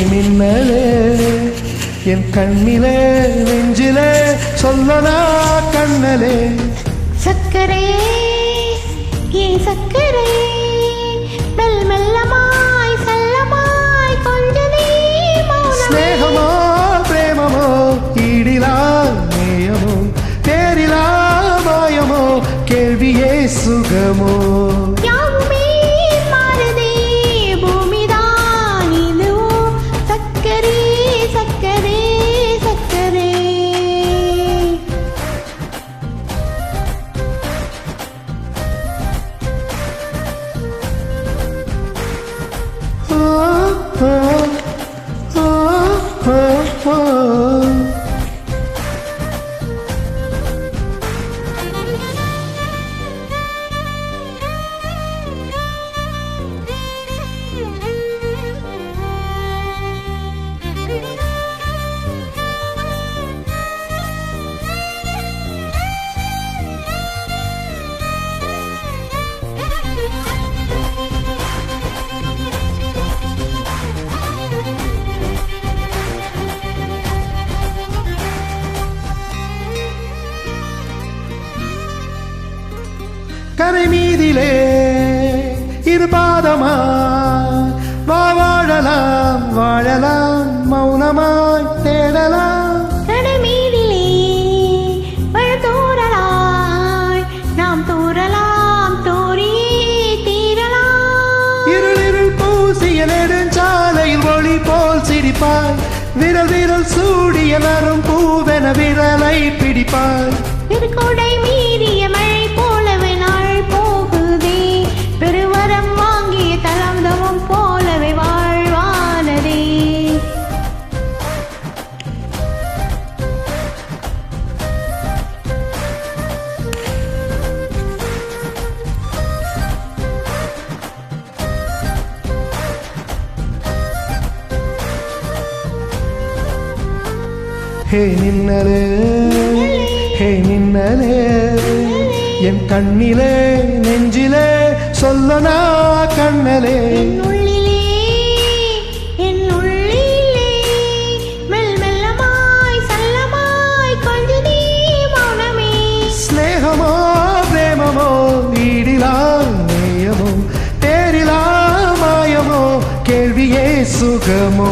மின்னலே என் கண்ணிலே நெஞ்சிலே சொல்லனா கண்ணலே சக்கரே ஏன் சக்கரே மெல் மெல்லமாய் செல்லமாய் கொஞ்சமே ஸ்நேகமோ பிரேமமோ ஈடிலா நேயமோ தேரிலா மாயமோ கேள்வியே சுகமோ கரை மீதிலே இரு பாதமா வாழலாம் வாழலாம் மௌனமாய் தேடலாம் கடை மீதிலே தூரலாய் நாம் தூரலாம் தோரியே தீரலாம் இருளிருள் பூசிய நெடுஞ்சாலையில் ஒளி போல் சிரிப்பாய் விரல் விரல் சூடிய நரும் பூவென விரலை பிடிப்பாய் திருக்கோடை மீறிய மழை போலவே நாள் போகுதே பெருவரம் வாங்கிய தளம் போலவே வாழ்வானதே ஹே மின்னலே ஹே மின்னலே என் கண்ணிலே நெஞ்சிலே சொல்லனா கண்ணலே என் உள்ளிலே மெல் மெல்லமாய் செல்லமாய் கொஞ்சமே மௌனமே ஸ்நேகமோ பிரேமமோ ஈடிலா நேயமோ தேரிலா மாயமோ கேள்வியே சுகமோ